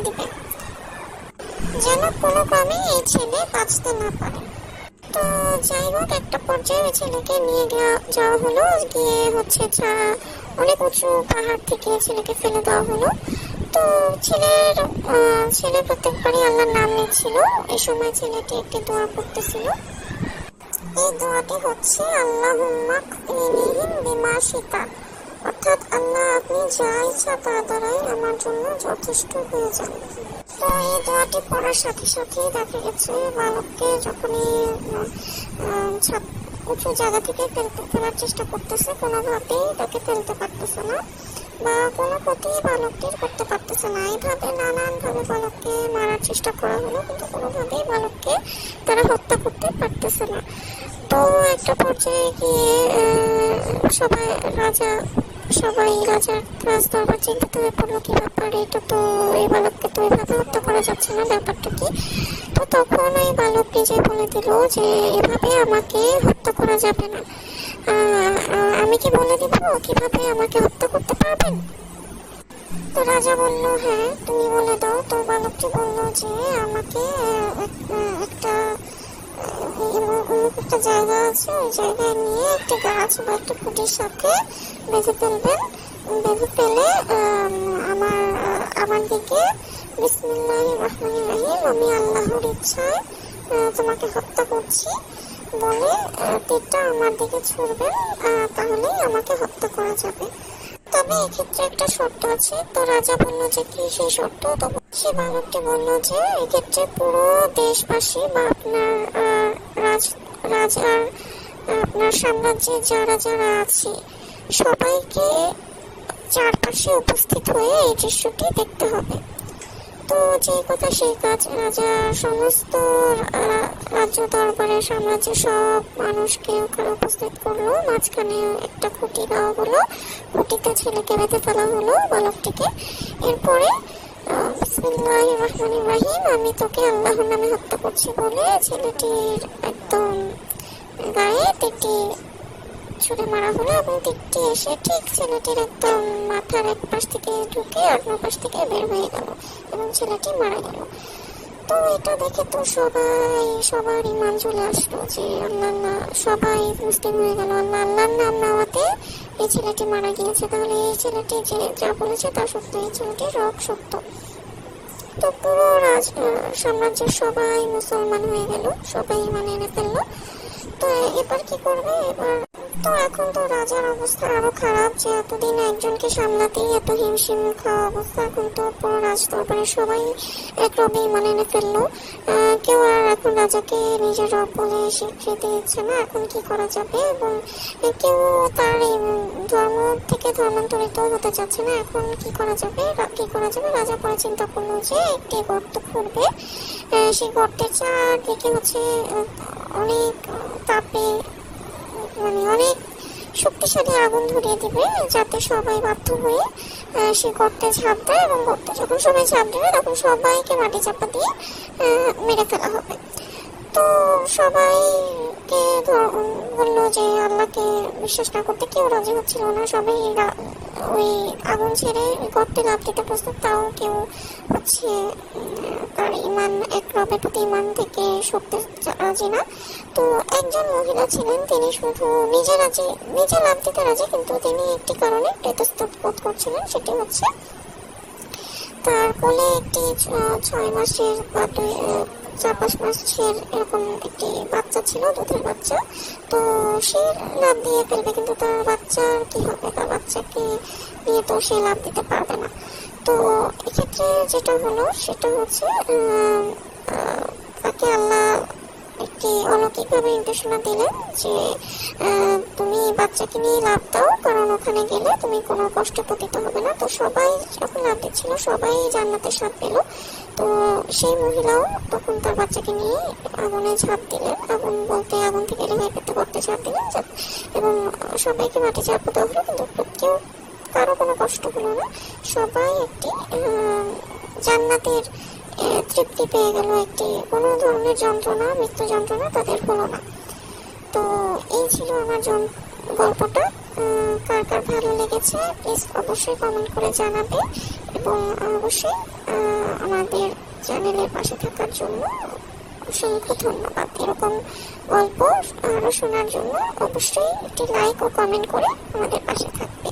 দিবে, যেন কোনো ক্রমে এই ছেলে বাঁচতে না পারে। তো যাই হোক, একটা পর্যায়ে ওই ছেলেকে নিয়ে যাওয়া হলো, গিয়ে হচ্ছে অনেক উঁচু পাহাড় থেকে ছেলেকে ফেলে দেওয়া হলো। তো ছেলে প্রত্যেকবারই আল্লাহর নাম নিচ্ছিল। এই সময় ছেলেটি একটি দোয়া করতেছিল। এই দোয়াটি হচ্ছে আল্লাহুম্মা কফিনিহিম বিমা শিতা, অর্থাৎ আল্লাহ আপনি যা ইচ্ছা তা দ্বারাই আমার জন্য যথেষ্ট হয়ে যান। তো এই দোয়াটি পড়ার সাথে সাথে দেখা গেছে বালককে যখনই উঁচু জায়গা থেকে ফেলার চেষ্টা করতেছে, কোনোভাবেই তাকে ফেলতে পারতেছে না বা কোনো ক্ষতি বালকটির করতে পারতেছে না। এইভাবে নানানভাবে বালককে মারার চেষ্টা করা হলো, কিন্তু কোনোভাবেই বালককে তারা হত্যা করতে পারতেছে না। তো একটা পর্যায়ে গিয়ে রাজার রাজদরবার চিন্তিত হয়ে পড়লো, কি ব্যাপার, এটা তো এই বালককে তো এইভাবে হত্যা করা যাচ্ছে না, ব্যাপারটা কি? তো তখন এই বালক নিজে বলে দিল যে এভাবে আমাকে হত্যা করা যাবে না, আমি কি বলে দিব কিভাবে আমাকে হত্যা করতে পারবেন? তো রাজা বলল, হ্যাঁ তুমি বলে দাও। তো বালকটি বলল যে আমাকে একটা জায়গা আছে, ওই জায়গায় নিয়ে একটি গাছ বা একটা খুঁটির সাথে বেঁধে ফেলবেন, বেঁধে ফেলে আমার দিকে বিসমিল্লাহির রহমানির রহিম, আমি আল্লাহর ইচ্ছায় তোমাকে হত্যা করছি বলে তীরটা আমার দিকে ছুড়বেন, তাহলেই আমাকে হত্যা করা যাবে। তবে এক্ষেত্রে একটা শর্ত আছে। তো রাজা বললো যে কি সেই শর্ত? তো সে বালকটি বললো যে এক্ষেত্রে পুরো দেশবাসী বা আপনার রাজার আপনার সাম্রাজ্যে যারা যারা আছে সবাইকে চারপাশে উপস্থিত হয়ে এই দৃশ্যটি দেখতে হবে। তো যে কথা সেই কাজ, রাজা সমস্ত রাজ্য দরবারের সাম্রাজ্যের সব মানুষকে ওখানে উপস্থিত করলো। মাঝখানে একটা খুঁটি দেওয়া হলো, খুঁটিতে ছেলেকে বেঁধে ফেলা হলো বালকটিকে। এরপরে বিসমিল্লাহির রহমানির রহিম, আমি তোকে আল্লাহর নামে হত্যা করছি বলে ছেলেটির একদম গায়ে তীরটি ছুঁড়ে মারা হলো এবং তীরটি এসে ঠিক ছেলেটির একদম মাথার এক পাশ থেকে ঢুকে অন্য পাশ থেকে বের হয়ে গেল এবং ছেলেটি মারা গেল। তো এটা দেখে তো সবার ইমান চলে আসলো যে আল্লাহ, সবাই মুসলিম হয়ে গেল। আল্লাহর নাম নেওয়াতে এই ছেলেটি মারা গিয়েছে, তাহলে এই ছেলেটি যে যা বলেছে তা সত্য, এই ছেলেটির রব সত্য। তো পুরো সাম্রাজ্যের সবাই মুসলমান হয়ে গেল, সবাই ইমান এনে ফেললো। তো এবার কি করবে? তো এখন তো রাজার অবস্থা আরো খারাপ, যে এতদিন একজনকে সামলাতেই এত হিমশিম খাওয়া অবস্থা, এখন তো পুরো রাজদরবারে সবাই এক রবে ইমান এনে ফেললো। কেউ আর এখন রাজাকে নিজের রব বলে স্বীকৃতি দিচ্ছে না। এখন কি করা যাবে? এবং কেউ তার এই ধর্ম থেকে ধর্মান্তরিত হতে চাচ্ছে না। এখন কি করা যাবে? রাজা পরে চিন্তা করলো যে একটি গর্ত খুঁড়বে, সেই গর্তের চারদিকে হচ্ছে অনেক তাপে অনেক শক্তিশালী আগুন ধরিয়ে দিবে, যাতে সবাই বাধ্য হয়ে সে গর্তে ঝাঁপ দেয় এবং গর্তে যখন সবাই ঝাঁপ দেবে তখন সবাইকে মাটি চাপা দিয়ে মেরে ফেলা হবে। তো সবাইকে বললো যে আল্লাহকে বিশ্বাস না করতে, কেউ রাজি হচ্ছিল না। সবাই ওই আগুন ছেড়ে গর্তে লাফ দিতে প্রস্তুত, তাও কেউ হচ্ছে তার ইমান এক রবের প্রতি ইমান থেকে সরতে রাজি না। তো একজন মহিলা ছিলেন, তিনি শুধু নিজে লাফ দিতে রাজি, কিন্তু তিনি একটি কারণে ইতস্তত বোধ করছিলেন। সেটি হচ্ছে তার কোলে একটি 6 মাসের বা 4-5 মাসের এরকম একটি বাচ্চা ছিল, দুধের বাচ্চা। তো সে লাফ দিয়ে ফেলবে, কিন্তু তার বাচ্চার কি হবে? তার বাচ্চাকে নিয়ে তো সে লাফ দিতে পারবে না। তো এক্ষেত্রে যেটা হলো সেটা হচ্ছে তাকে আল্লাহ একটি অলৌকিকভাবে নির্দেশনা দিলেন যে তুমি বাচ্চাকে নিয়ে লাফ দাও, কারণ ওখানে গেলে তুমি কোনো কষ্ট পতিত হবে না। তো সবাই যখন লাফ দিচ্ছিল সবাই জান্নাতের স্বাদ পেল। তো সেই মহিলাও তখন তার বাচ্চাকে নিয়ে আগুনে ঝাঁপ দিলেন, আগুন থেকে রেহাই পেতে করতে ঝাঁপ দিলেন এবং সবাইকে মাটি চাপা দেওয়া হলো, কিন্তু কারো কোনো কষ্ট হলো না। সবাই একটি জান্নাতের তৃপ্তি পেয়ে গেল, একটি কোনো ধরনের মৃত্যু যন্ত্রণা তাদের হলো না। তো এই ছিল আমার গল্পটা। কার কার ভালো লেগেছে প্লিজ অবশ্যই কমেন্ট করে জানাবে এবং অবশ্যই আমাদের চ্যানেলের পাশে থাকার জন্য অসংখ্য ধন্যবাদ। এরকম গল্প আরও শোনার জন্য অবশ্যই একটি লাইক ও কমেন্ট করে আমাদের পাশে থাকবে।